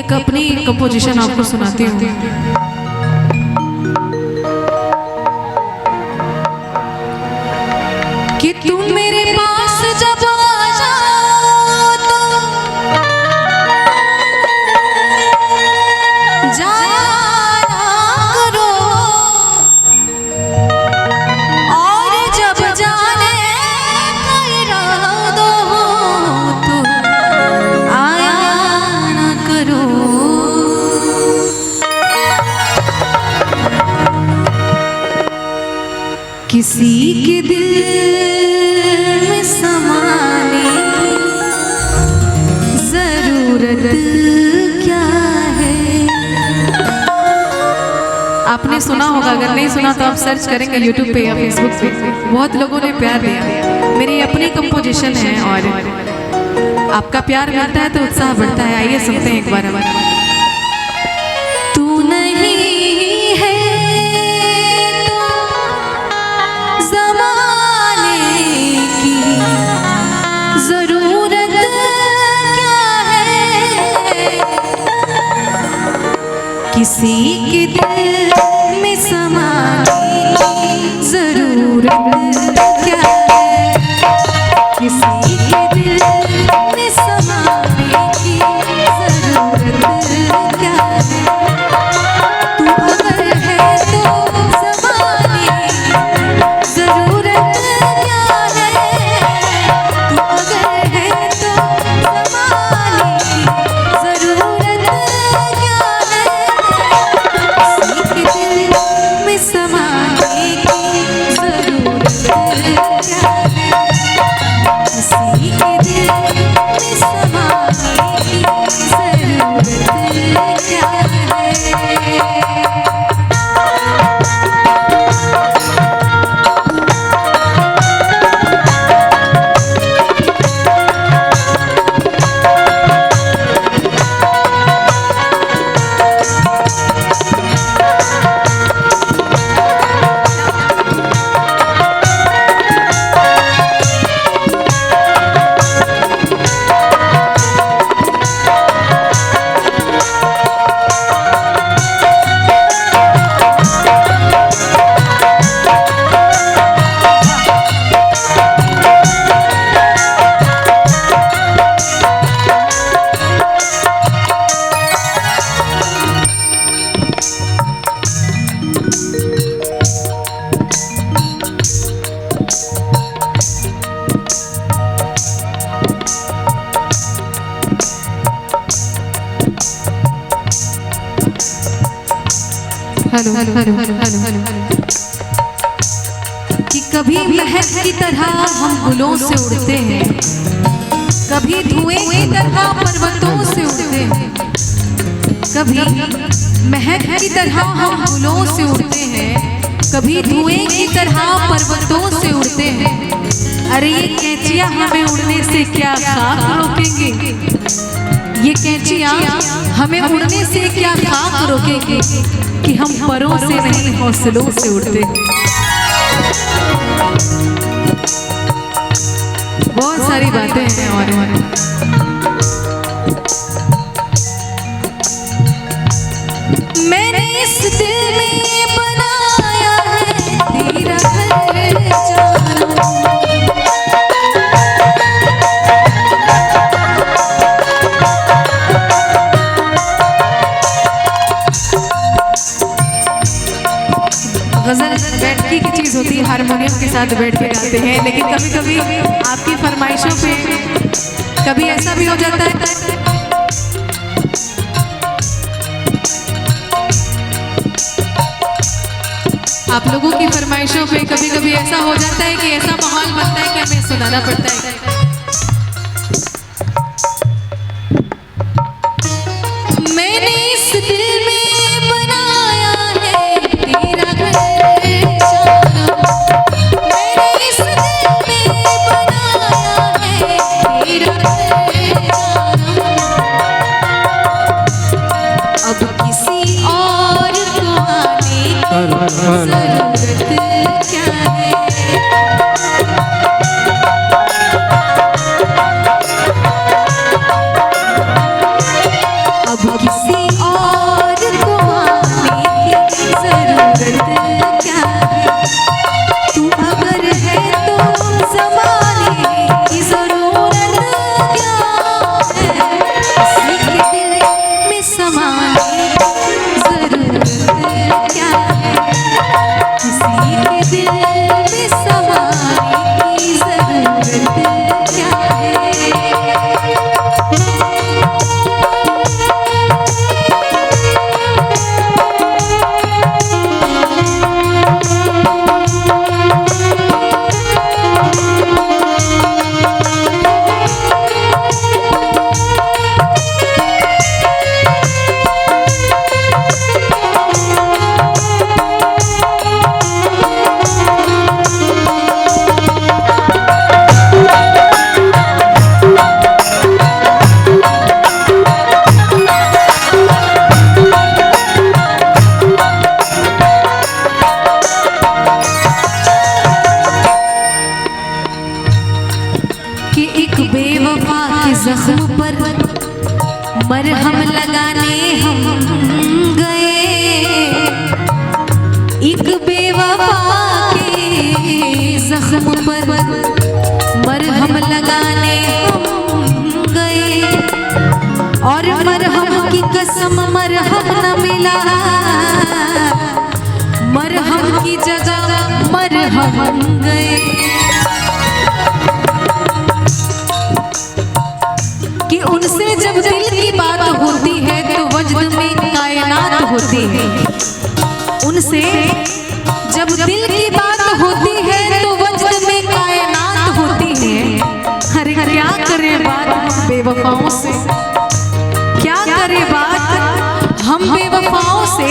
एक अपनी कंपोजिशन आपको सुनाती हूँ। कि तुम मेरे पास जब आ जाओ तो जाना करो, और जब जाने का इरादा हो तो आया ना करो। किसी के दिल में समाने की जरूरत क्या है। आपने सुना होगा, अगर नहीं सुना तो आप सर्च करेंगे यूट्यूब पे या फेसबुक पे, बहुत लोगों ने प्यार दिया। मेरी अपनी कंपोजिशन है और आपका प्यार मिलता है तो उत्साह बढ़ता है। आइए सुनते हैं एक बार हमारा। तू नहीं है किसी के दिल में समाने की जरूरत क्या है। किसी के दिल में समाने की जरूरत क्या है। तू अगर है तो समाने की जरूरत क्या है। तू अगर है तो समाने की जरूरत क्या है। समाने की जरूरत क्या है। किसी के दिल में समाने की जरूरत क्या है। कि कभी महक की तरह हम गुलों से उड़ते हैं, कभी धुएं की तरह पर्वतों से उड़ते हैं। कभी महक की तरह हम गुलों से उड़ते हैं, कभी धुएं की तरह पर्वतों से उड़ते हैं। अरे ये कैंचियां हमें उड़ने से क्या खाक रोकेंगे। ये कैंचियां हमें उड़ने से क्या खाक रोकेंगे कि हम परों से नहीं हौसलों से उड़ते। बहुत सारी बातें हैं और मैंने इस दिल में बनाया है तेरा घर जाना। गजल बैठकी की चीज़ होती है, हारमोनियम के साथ बैठ के गाते हैं। लेकिन कभी कभी आपकी फरमाइशों पे कभी ऐसा भी हो जाता है आप लोगों की फरमाइशों पे कभी कभी ऐसा हो जाता है कि ऐसा माहौल बनता है कि हमें सुनाना पड़ता है। मैंने इस दिल में बनाया है तेरा घर जाना। मैंने इस दिल में बनाया है तेरा घर जाना। अब किसी और को आने की जरूरत क्या है। अब बेवफा के जख्म पर मरहम लगाने हम गए, एक बेवफा के जख्म पर मरहम लगाने हम गए, और मरहम की कसम मरहम न मिला, मरहम की जगह मरहम गए। कि उनसे जब दिल की बात होती है तो वजद में कायनात होती है, उनसे जब दिल की बात होती है तो वजद में कायनात होती है। अरे क्या करे बात बेवफाओं से, क्या करे बात हम बेवफाओं से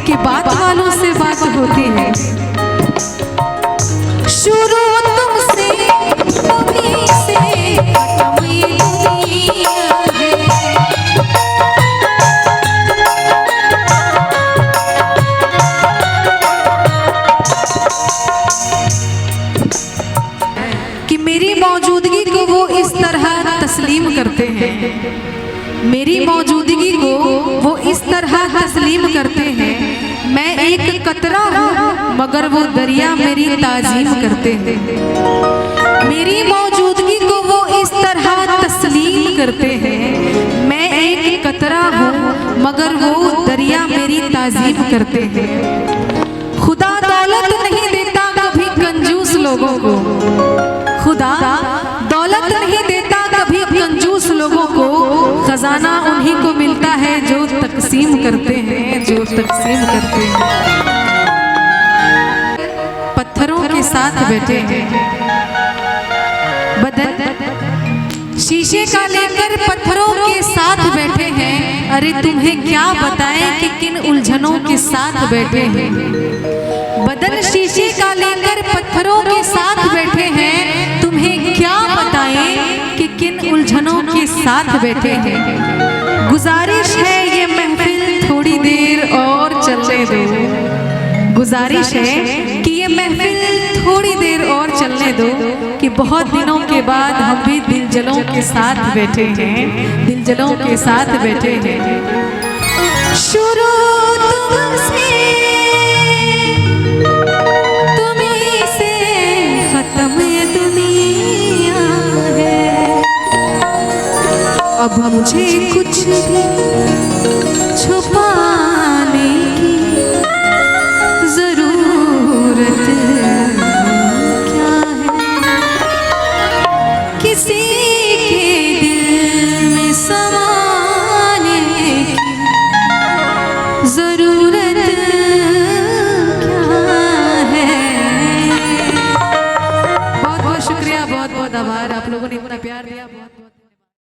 कि बात वालों से बात होती है। शुरू तुमसे कभी से कि मेरी मौजूदगी को वो इस तरह तस्लीम करते हैं, मेरी मौजूदगी को वो इस तरह तस्लीम करते हैं। मैं एक कतरा हूँ मगर वो दरिया मेरी ताजीम करते हैं, मेरी मौजूदगी को वो इस तरह तस्लीम करते हैं। मैं एक कतरा हूँ मगर वो दरिया मेरी ताजीम करते हैं। खुदा दौलत नहीं देता कभी कंजूस लोगों को, खुदा दौलत नहीं देता कभी कंजूस लोगों को, खजाना उन्हीं को मिलता है जो तकसीम करते हैं, जो तकसीम करते हैं। पत्थरों के साथ बैठे हैं, बदन शीशे का लेकर पत्थरों के साथ बैठे हैं। अरे तुम्हें क्या बताएं कि किन उलझनों के साथ बैठे हैं। बदन शीशे का लेकर पत्थरों के साथ बैठे हैं, तुम्हें क्या बताएं कि किन उलझनों के साथ बैठे हैं। गुजारिश है ये महफिल थोड़ी देर और चलने दो, गुजारिश है कि ये महफिल थोड़ी देर और चलने दो, कि बहुत दिनों के बाद हम भी दिलजलों के साथ बैठे हैं, दिलजलों के साथ बैठे हैं। शुरू तुमसे तुम्हीं से खत्म ये दुनिया है, अब मुझे कुछ भी